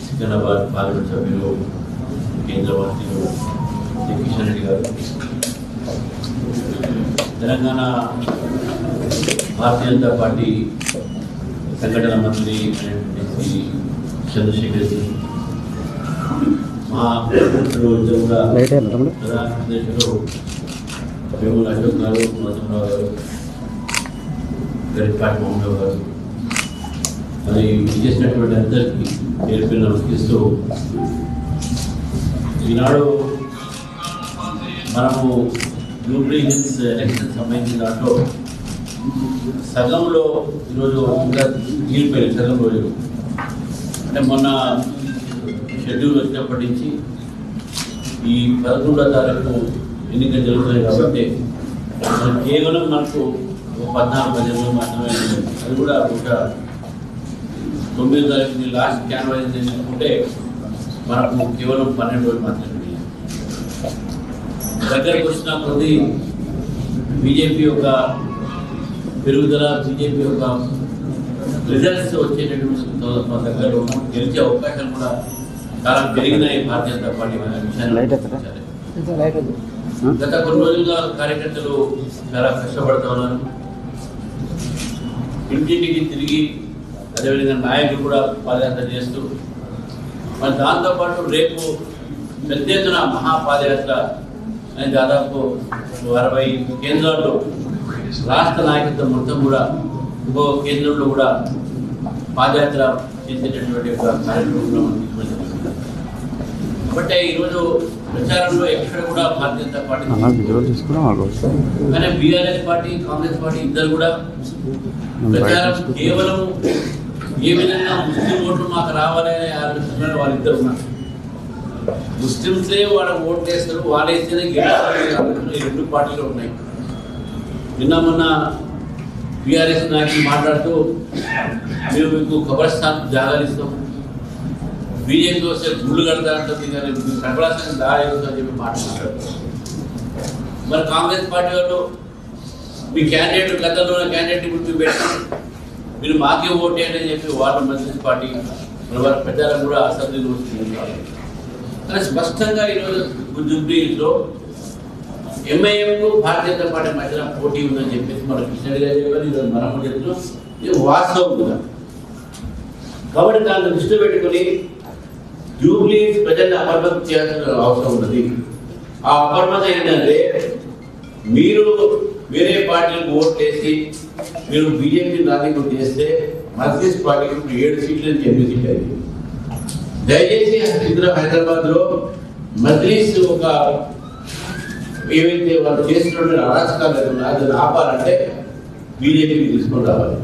Secunderabad parliament సభ్యులు కేంద్ర మంత్రులు కిషన్ రెడ్డి గారు, తెలంగాణ భారతీయ జనతా పార్టీ సంఘటన మంత్రి శ్రీ చంద్రశేఖర్ రెడ్డి, మా ప్రధానమంత్రిలో వేముల అశోక్ గారు, నరసింహరావు గారు, గరిపాటి మోహన్ గారు, మరి చేసినటువంటి అందరికీ పేరు నమస్కరిస్తూ, ఈనాడు మనము జూబ్లీ హిల్స్ ఎలక్షన్ సంబంధించిన దాంట్లో సగంలో ఈరోజు ఇంకా తీరిపోయింది. సగం రోజులు అంటే మొన్న షెడ్యూల్ వచ్చినప్పటి నుంచి ఈ 11వ తారీఖు ఎన్నికలు జరుగుతున్నాయి కాబట్టి కేవలం మనకు 14 రోజులు మాత్రమే. అది కూడా ఒక 9వ తారీఖు లాస్ట్ క్యాన్వాస్ తీసుకుంటే మనకు కేవలం 12 రోజులు మాత్రమే. దగ్గరకు వచ్చిన కొద్ది బీజేపీ యొక్క పెరుగుదల, బీజేపీ యొక్క రిజల్ట్స్ వచ్చేటటువంటి దగ్గరలో గెలిచే అవకాశాలు కూడా చాలా పెరిగినాయి భారతీయ జనతా పార్టీ విషయాన్ని. గత కొన్ని రోజులుగా కార్యకర్తలు చాలా కష్టపడుతూ ఉన్నారు. ఇంటింటికి తిరిగి అదేవిధంగా నాయకులు కూడా పాదయాత్ర చేస్తూ, మరి దాంతోపాటు రేపు పెద్ద ఎత్తున మహాపాదయాత్ర అని దాదాపు 60 కేంద్రాల్లో రాష్ట్ర నాయకత్వం మొత్తం కూడా ఇంకో కేంద్రంలో కూడా పాదయాత్ర చేసేటటువంటి ఒక కార్యక్రమంలో కాబట్టి ఈరోజు ప్రచారంలో ఎక్కడ కూడా భారతీయ జనతా పార్టీ, కానీ బీఆర్ఎస్ పార్టీ, కాంగ్రెస్ పార్టీ ఇద్దరు కూడా ప్రచారం కేవలం ఏ విధంగా ముస్లిం ఓట్లు మాకు రావాలనే ఆలోచనలో వాళ్ళిద్దరు ఉన్నారు. ముస్లింసే వాళ్ళ ఓట్లు వేస్తారు, వాళ్ళు వేస్తేనే గెలుస్తారు. ఈ 2 పార్టీలు ఉన్నాయి. నిన్న మొన్న బీఆర్ఎస్ నాయకులు మాట్లాడుతూ మేము మీకు ఖబర్స్థాన్ జాగాలు ఇస్తాం, బీజేపీ వస్తే గుళ్ళు కడతారంటుంది, కానీ మీకు కబరాస్థాన్ దారేస్తుంది అని చెప్పి మాట్లాడతారు. మరి కాంగ్రెస్ పార్టీ వాళ్ళు మీ క్యాండిడేట్ గతంలో క్యాండిడేట్ ఇప్పుడు పెట్టి మీరు మాకే ఓటేయండి అని చెప్పి వాళ్ళు మజ్లిస్ పార్టీ వాళ్ళ ప్రచారం కూడా అసెంబ్లీలో వస్తుంది. కానీ స్పష్టంగా ఈరోజు జూబ్లీహిల్స్లో ఎంఐఎంకు భారతీయ జనతా పార్టీ మధ్యన పోటీ ఉందని చెప్పేసి మన కిషన్ రెడ్డి గారు చెప్పారు. ఈరోజు మనం చెప్తున్నాం, ఇది వాస్తవం కూడా. కాబట్టి దాన్ని దృష్టి పెట్టుకుని జూబ్లీహిల్స్ ప్రజల్ని అపరిమతం చేయాల్సిన అవసరం ఉన్నది. ఆ అపరిమతం ఏంటంటే మీరు వేరే పార్టీలకు ఓట్లు వేసి మీరు బీజేపీ నాయకులు చేస్తే మజ్లిస్ పార్టీకి 7 సీట్లు నుంచి 8 సీట్లు అయింది. దయచేసి హైదరాబాద్ లో మజ్లిస్ ఒక ఏవైతే వాళ్ళు చేస్తున్న అరాచకాలు అది ఆపాలంటే బీజేపీకి తీసుకొని రావాలి.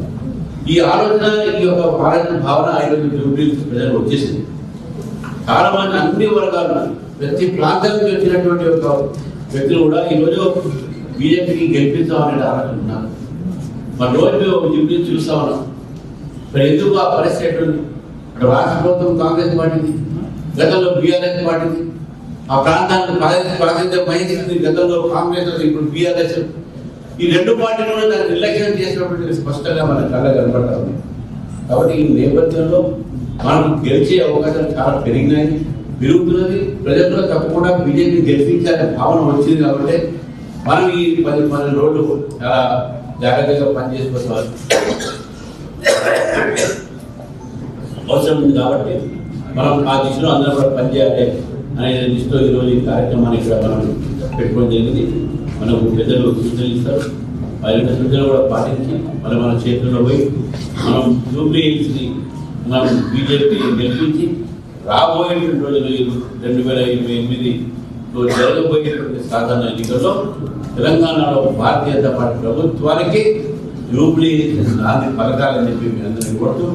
ఈ ఆలోచన, ఈ యొక్క భావన ఈరోజు జూబ్లీహిల్స్ ప్రజలు వచ్చేసింది. చాలా మంది అన్ని వర్గాలు, ప్రతి ప్రాంతం నుంచి వచ్చినటువంటి ఒక వ్యక్తులు కూడా ఈరోజు బీజేపీకి గెలిపిస్తామనే ఆలోచన ఉన్నారు. మన రోజు జూబ్లీహిల్స్ చూస్తా ఉన్నాం. మరి ఎందుకు ఆ పరిస్థితి ఎట్లుంది? రాష్ట్ర ప్రభుత్వం కాంగ్రెస్ పార్టీది, గతంలో బీఆర్ఎస్ పార్టీది. ఆ ప్రాంతానికి ప్రాతినిధ్యం వహించింది గతంలో కాంగ్రెస్, ఇప్పుడు బీఆర్ఎస్. ఈ 2 పార్టీలు దాన్ని నిర్లక్ష్యం చేసినటువంటి స్పష్టంగా మన కళ్ళ కనపడతా ఉంది. కాబట్టి ఈ నేపథ్యంలో మనం గెలిచే అవకాశాలు చాలా పెరుగుతున్నది. ప్రజల్లో తప్పకుండా బీజేపీ గెలిపించాలనే భావన వచ్చింది. కాబట్టి మనం ఈ 10 రోజులు చాలా జాగ్రత్తగా పనిచేసుకోవాలి అవసరం ఉంది. కాబట్టి మనం ఆ దిశలో అందరూ కూడా పనిచేయాలి అనే దృష్టిలో ఈరోజు ఈ కార్యక్రమాన్ని ఇక్కడ మనం పెట్టుకోవడం జరిగింది. మనకు పెద్దలు సూచనలు ఇస్తారు, వారి సూచనలు కూడా పాటించి మన చేతుల్లో పోయి మనం జూబ్లీహిల్స్ని మనం బీజేపీని గెలిపించి రాబోయేటువంటి రోజులు 2028లో జరగబోయేటువంటి సాధారణ ఎన్నికల్లో తెలంగాణలో భారతీయ జనతా పార్టీ ప్రభుత్వానికి జూబ్లీహిల్స్ నాంది పలకాలని చెప్పి మీ అందరినీ కోరుతూ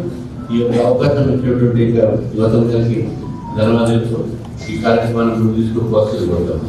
ఈ యొక్క అవకాశం ఇచ్చినటువంటి యువతకి ధన్యవాదాలు. ఈ కార్యక్రమాన్ని తీసుకుపోవాల్సింది కోరుతాం.